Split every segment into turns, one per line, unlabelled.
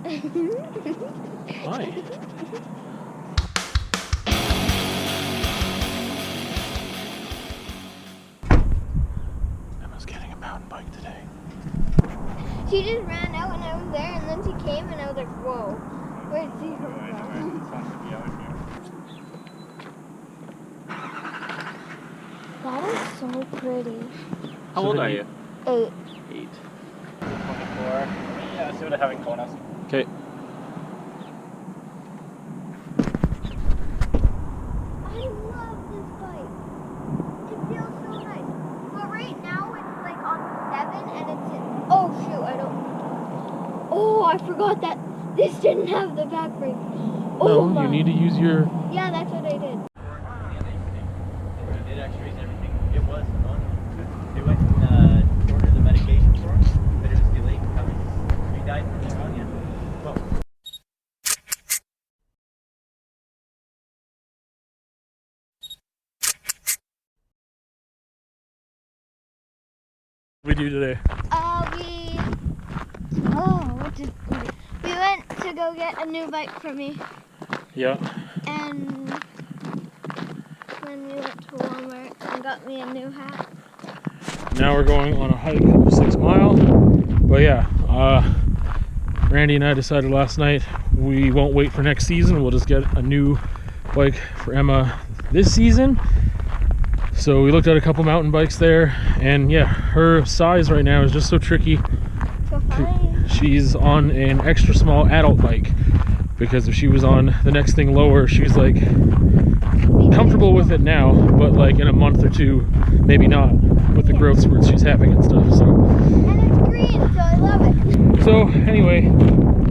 Hi. Emma's getting a mountain bike today.
She just ran out and I was there, and then she came and I was like, whoa, where did she come from? That is so pretty.
How old are you?
8.
8.
24. Yeah, see what I have in Konas.
Okay.
I love this bike. It feels so nice. But right now it's like on 7 and it's in. Oh shoot, I don't. Oh, I forgot that this didn't have the back brake. Oh,
No, you need to use your.
Yeah, that's what I did.
They did x-rays and everything. It was on. They went and ordered the medication for him, but it was delayed coming. He died from pneumonia. Well,
What do we do today?
We went to go get a new bike for me,
Yeah.
and then we went to Walmart and got me a new hat.
Now we're going on a hike of 6 Mile. But yeah, Randy and I decided last night we won't wait for next season. We'll just get a new bike for Emma this season. So we looked at a couple mountain bikes there, and yeah, her size right now is just so tricky.
So fine.
She's on an extra small adult bike, because if she was on the next thing lower, she's like comfortable with it now, but like in a month or two, maybe not, with the growth spurts she's having and stuff. So.
And it's green, so I love it.
So anyway,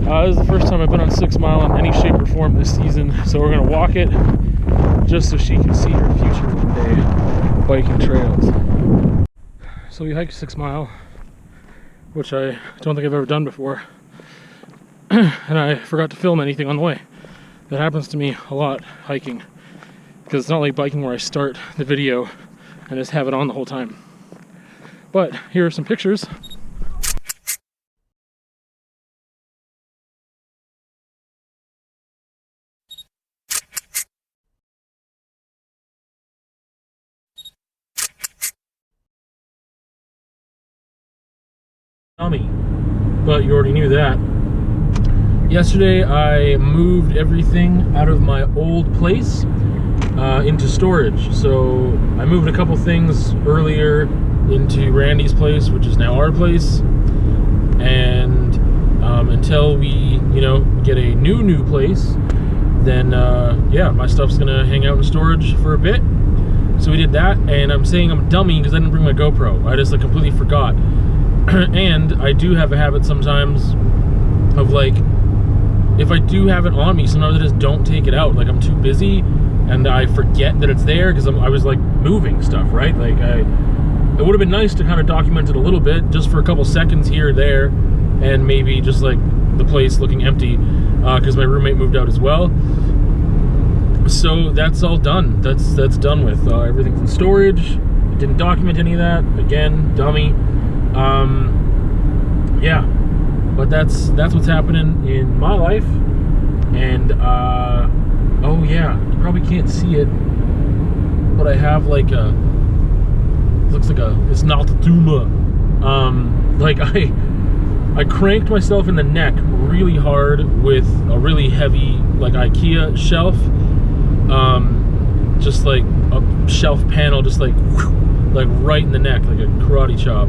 this is the first time I've been on 6 Mile in any shape or form this season, so we're gonna walk it just so she can see her future one day biking trails. So we hiked 6 Mile, which I don't think I've ever done before, and I forgot to film anything on the way. That happens to me a lot hiking, because it's not like biking where I start the video and just have it on the whole time. But here are some pictures. But you already knew that. Yesterday I moved everything out of my old place into storage. So I moved a couple things earlier into Randy's place, which is now our place, and until we, you know, get a new place, then yeah, my stuff's gonna hang out in storage for a bit. So we did that, and I'm saying I'm a dummy because I didn't bring my GoPro. I just like completely forgot. And I do have a habit sometimes of like, if I do have it on me, sometimes I just don't take it out. Like I'm too busy and I forget that it's there because I was like moving stuff, right? Like it would have been nice to kind of document it a little bit, just for a couple seconds here or there, and maybe just like the place looking empty, because my roommate moved out as well. So that's all done. That's done with. Everything's in storage. I didn't document any of that. Again, dummy. Yeah, but that's what's happening in my life. And oh yeah, you probably can't see it, but I have like a, looks like a, it's not a tumor. Like I cranked myself in the neck really hard with a really heavy like IKEA shelf, just like a shelf panel, just like right in the neck, like a karate chop.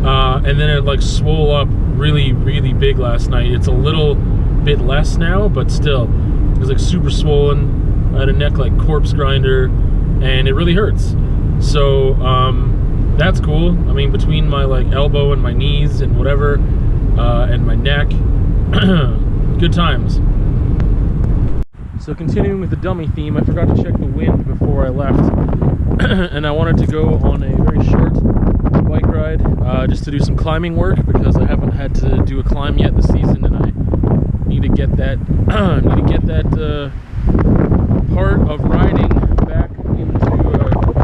And then it like swole up really big last night. It's a little bit less now, but still, it was like super swollen. I had a neck like corpse grinder, and it really hurts. So that's cool. I mean, between my like elbow and my knees and whatever, and my neck, good times. So continuing with the dummy theme, I forgot to check the wind before I left, and I wanted to go on a very short bike ride, just to do some climbing work, because I haven't had to do a climb yet this season, and I need to get that part of riding back into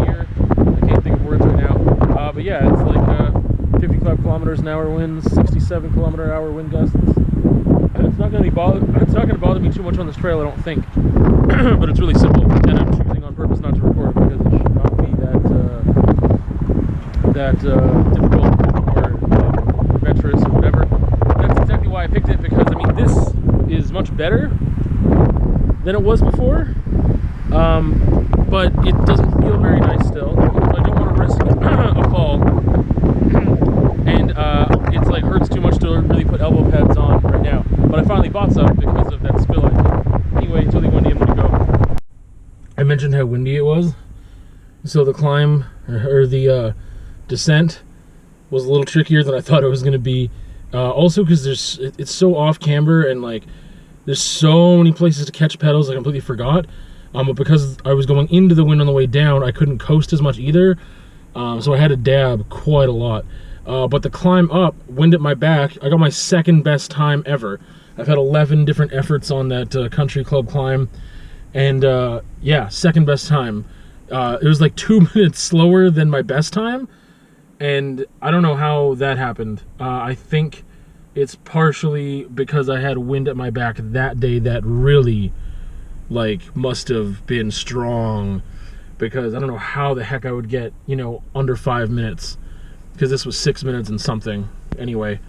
gear. I can't think of words right now, but yeah, it's like 55 kilometers an hour winds, 67 kilometer hour wind gusts. It's not going to bother me too much on this trail, I don't think. But it's really simple, and I'm choosing on purpose not to record it because it should not be that difficult or adventurous or whatever. That's exactly why I picked it, because I mean this is much better than it was before, but it doesn't feel very nice still. So I don't want to risk a fall, and it's like hurts too much to really put elbow pads on right now. But I finally bought some because of that spill I did. Anyway, it's really windy. I'm gonna go. I mentioned how windy it was, so the climb or the descent was a little trickier than I thought it was gonna be. Also, because it's so off camber and like there's so many places to catch pedals, I completely forgot. But because I was going into the wind on the way down, I couldn't coast as much either. So I had to dab quite a lot. But the climb up, wind at my back, I got my second best time ever. I've had 11 different efforts on that country club climb. And yeah, second best time. It was like 2 minutes slower than my best time. And I don't know how that happened. I think it's partially because I had wind at my back that day that really, like, must have been strong. Because I don't know how the heck I would get, you know, under 5 minutes. Because this was 6 minutes and something. Anyway,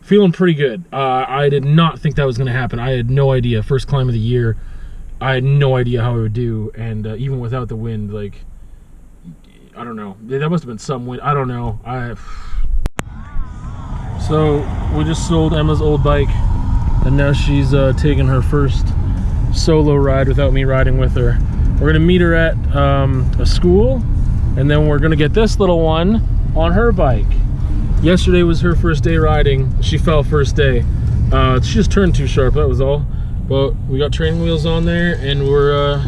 feeling pretty good. I did not think that was going to happen. I had no idea. First climb of the year. I had no idea how I would do. And even without the wind, like, I don't know. That must have been some wind. I don't know. So we just sold Emma's old bike, and now she's taking her first solo ride without me riding with her. We're gonna meet her at a school, and then we're gonna get this little one on her bike. Yesterday was her first day riding. She fell first day. She just turned too sharp, that was all. But we got training wheels on there, and we're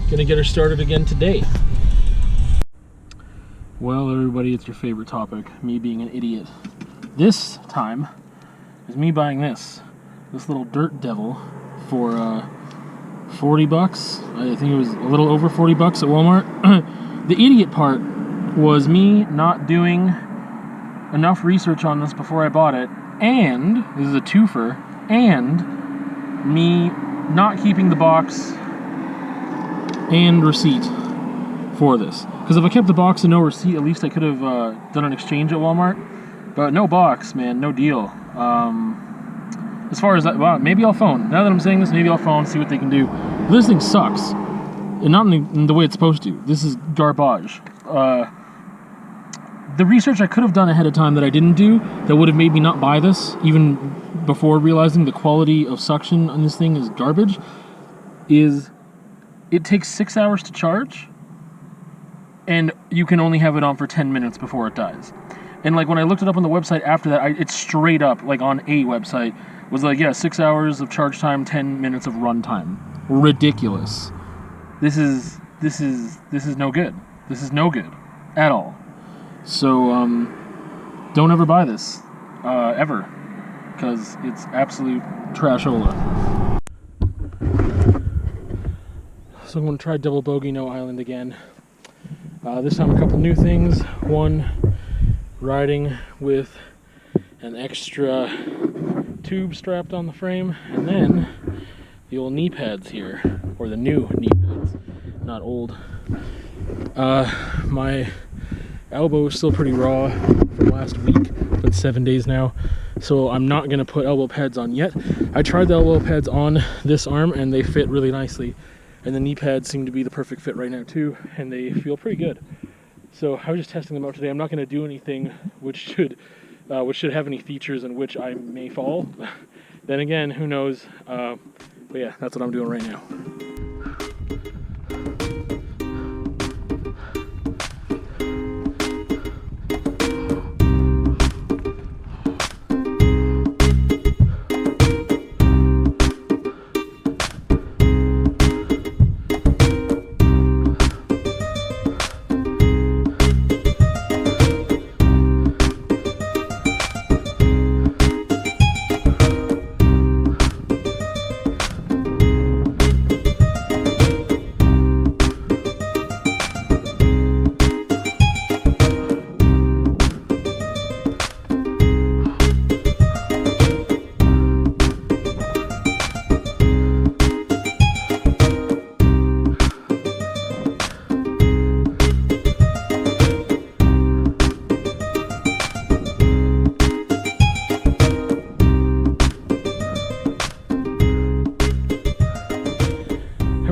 gonna get her started again today. Well, everybody, it's your favorite topic, me being an idiot. This time is me buying this little dirt devil for 40 bucks. I think it was a little over 40 bucks at Walmart. The idiot part was me not doing enough research on this before I bought it, and this is a twofer, and me not keeping the box and receipt for this. Because if I kept the box and no receipt, at least I could have done an exchange at Walmart. But no box, man, no deal. As far as that, well, maybe I'll phone. Now that I'm saying this, maybe I'll phone, see what they can do. This thing sucks. And not in the way it's supposed to. This is garbage. The research I could have done ahead of time that I didn't do, that would have made me not buy this, even before realizing the quality of suction on this thing is garbage, is it takes 6 hours to charge, and you can only have it on for 10 minutes before it dies. And like when I looked it up on the website after that, it's straight up, like on a website, was like, yeah, 6 hours of charge time, 10 minutes of run time. Ridiculous. This is no good. This is no good at all. So don't ever buy this ever, because it's absolute trashola. So I'm going to try double bogey no island again. This time a couple new things. One, riding with an extra tube strapped on the frame, and then the old knee pads here, or the new knee pads, not old. My elbow is still pretty raw from last week. It's been 7 days now, so I'm not gonna put elbow pads on yet. I tried the elbow pads on this arm and they fit really nicely, and the knee pads seem to be the perfect fit right now too, and they feel pretty good. So I was just testing them out today. I'm not going to do anything which should have any features in which I may fall. Then again, who knows? But yeah, that's what I'm doing right now.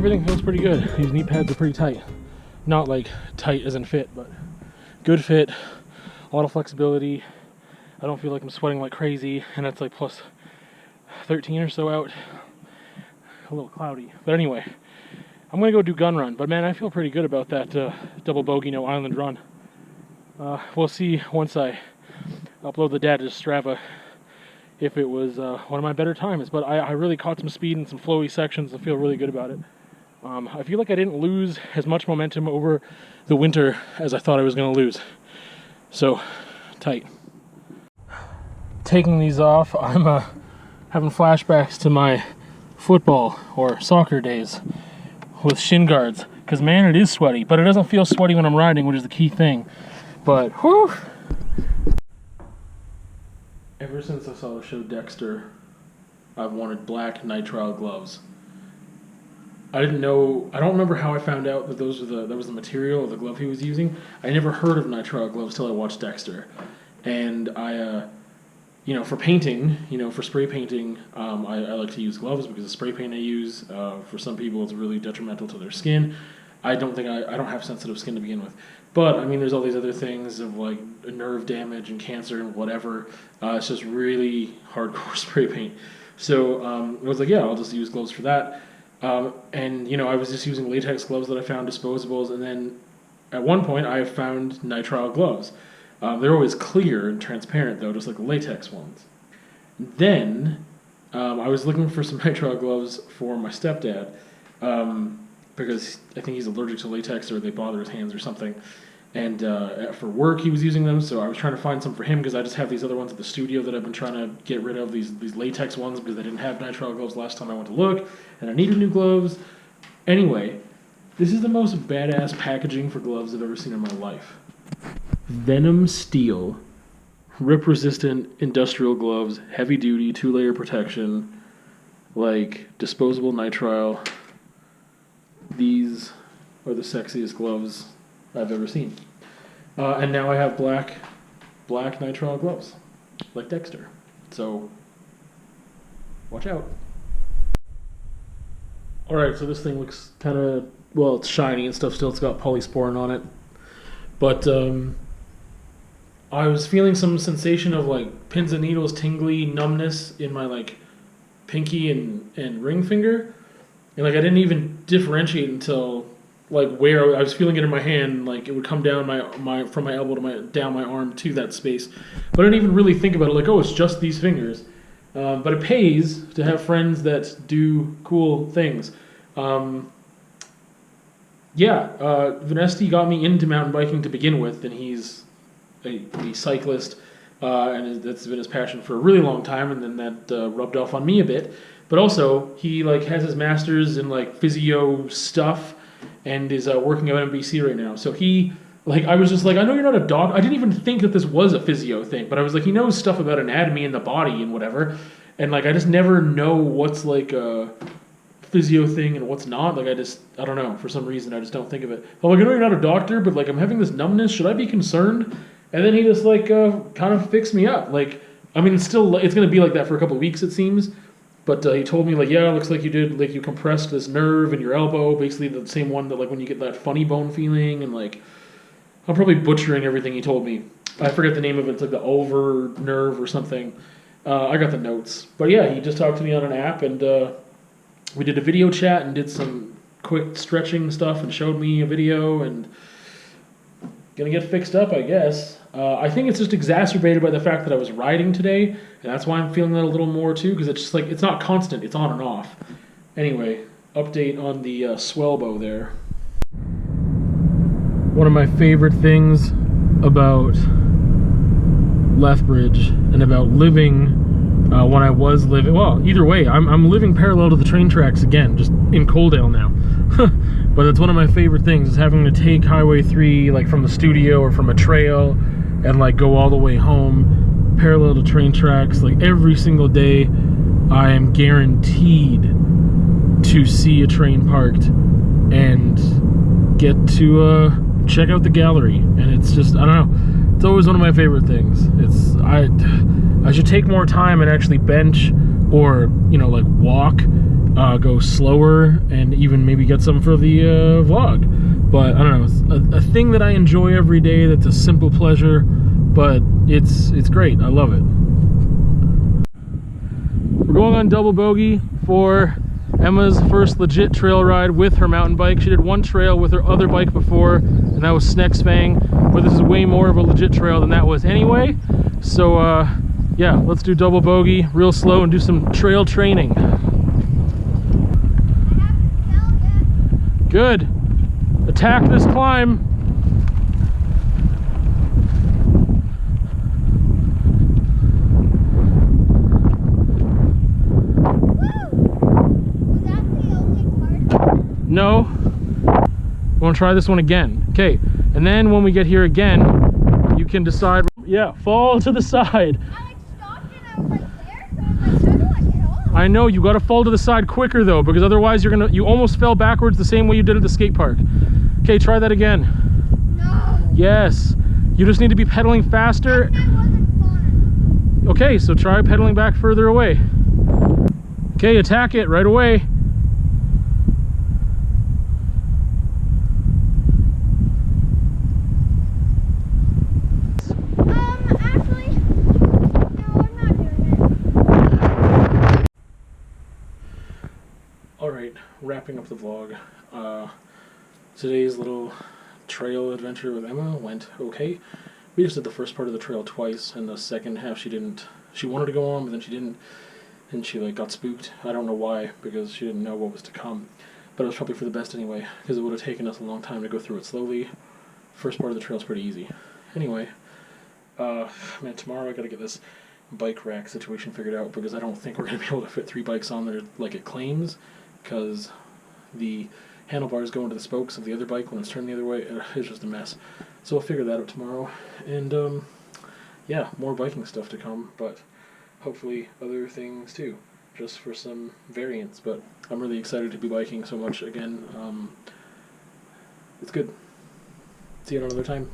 everything feels pretty good. These knee pads are pretty tight. Not like tight as in fit, but good fit, a lot of flexibility. I don't feel like I'm sweating like crazy, and it's like plus 13 or so out. A little cloudy. But anyway, I'm gonna go do gun run. But man, I feel pretty good about that double bogey, no island run. We'll see once I upload the data to Strava if it was one of my better times. But I really caught some speed in some flowy sections and feel really good about it. I feel like I didn't lose as much momentum over the winter as I thought I was going to lose. So, tight. Taking these off, I'm having flashbacks to my football or soccer days with shin guards. Because man, it is sweaty, but it doesn't feel sweaty when I'm riding, which is the key thing. But, whew! Ever since I saw the show Dexter, I've wanted black nitrile gloves. I didn't know, I don't remember how I found out that that was the material of the glove he was using. I never heard of nitrile gloves till I watched Dexter. And I, you know, for painting, you know, for spray painting, I like to use gloves because the spray paint I use, for some people it's really detrimental to their skin. I don't have sensitive skin to begin with. But, I mean, there's all these other things of, like, nerve damage and cancer and whatever. It's just really hardcore spray paint. So, I was like, yeah, I'll just use gloves for that. And, you know, I was just using latex gloves that I found, disposables, and then at one point I found nitrile gloves. They're always clear and transparent, though, just like the latex ones. Then, I was looking for some nitrile gloves for my stepdad, because I think he's allergic to latex or they bother his hands or something. And for work he was using them, so I was trying to find some for him because I just have these other ones at the studio that I've been trying to get rid of, these latex ones, because I didn't have nitrile gloves last time I went to look, and I needed new gloves. Anyway, this is the most badass packaging for gloves I've ever seen in my life. Venom Steel, rip-resistant industrial gloves, heavy-duty, 2-layer protection, like disposable nitrile. These are the sexiest gloves I've ever seen. And now I have black nitrile gloves, like Dexter. So, watch out. Alright, so this thing looks kind of, well, it's shiny and stuff still. It's got polysporin on it. But, I was feeling some sensation of, like, pins and needles, tingly numbness in my, like, pinky and ring finger. And, like, I didn't even differentiate until, like, where I was feeling it in my hand. Like, it would come down from my elbow to down my arm to that space. But I didn't even really think about it, like, oh, it's just these fingers. But it pays to have friends that do cool things. Vanesti got me into mountain biking to begin with, and he's a cyclist, and that's been his passion for a really long time, and then that rubbed off on me a bit. But also, he, like, has his master's in, like, physio stuff, and is working at NBC right now. So he, like, I was just like, I know you're not a doc. I didn't even think that this was a physio thing, but I was like, he knows stuff about anatomy and the body and whatever. And, like, I just never know what's, like, a physio thing and what's not. Like, I don't know. For some reason, I just don't think of it. I'm like, I know you're not a doctor, but, like, I'm having this numbness. Should I be concerned? And then he just, like, kind of fixed me up. Like, I mean, it's going to be like that for a couple of weeks, it seems. But he told me, like, yeah, it looks like you compressed this nerve in your elbow, basically the same one that, like, when you get that funny bone feeling, and, like, I'm probably butchering everything he told me. I forget the name of it. It's like the over nerve or something. I got the notes. But yeah, he just talked to me on an app, and we did a video chat and did some quick stretching stuff and showed me a video, and gonna get fixed up, I guess. I think it's just exacerbated by the fact that I was riding today, and that's why I'm feeling that a little more too, because it's just like, it's not constant, it's on and off. Anyway, update on the Swellbow there. One of my favorite things about Lethbridge and about living when I was living, well, either way, I'm living parallel to the train tracks again, just in Coaldale now. But that's one of my favorite things, is having to take Highway 3, like, from the studio or from a trail, and, like, go all the way home parallel to train tracks. Like, every single day I am guaranteed to see a train parked and get to check out the gallery. And it's just, I don't know, it's always one of my favorite things. I should take more time and actually bench or, you know, like, walk go slower and even maybe get some for the vlog. But I don't know, a thing that I enjoy every day that's a simple pleasure, but it's great. I love it. We're going on double bogey for Emma's first legit trail ride with her mountain bike. She did one trail with her other bike before, and that was Sneck's Fang, but this is way more of a legit trail than that was anyway. So yeah, let's do double bogey real slow and do some trail training. Good. Attack this climb. No. We want to try this one again. Okay, and then when we get here again, you can decide. Yeah, fall to the side.
I stopped and I was there, so I'm how do I get off?
I know, you got to fall to the side quicker though, because otherwise you almost fell backwards the same way you did at the skate park. Okay, try that again.
No.
Yes. You just need to be pedaling faster.
That wasn't fun.
Okay, so try pedaling back further away. Okay, attack it right away.
Actually, no, I'm not doing it.
Alright, wrapping up the vlog. Today's little trail adventure with Emma went okay. We just did the first part of the trail twice, and the second half she didn't. She wanted to go on, but then she didn't, and she like got spooked. I don't know why, because she didn't know what was to come. But it was probably for the best anyway, because it would have taken us a long time to go through it slowly. First part of the trail is pretty easy. Anyway, man, tomorrow I gotta get this bike rack situation figured out, because I don't think we're gonna be able to fit 3 bikes on there like it claims, because the handlebars go into the spokes of the other bike when it's turned the other way. It's just a mess. So I'll figure that out tomorrow. And yeah, more biking stuff to come, but hopefully other things too, just for some variance. But I'm really excited to be biking so much again. It's good. See you another time.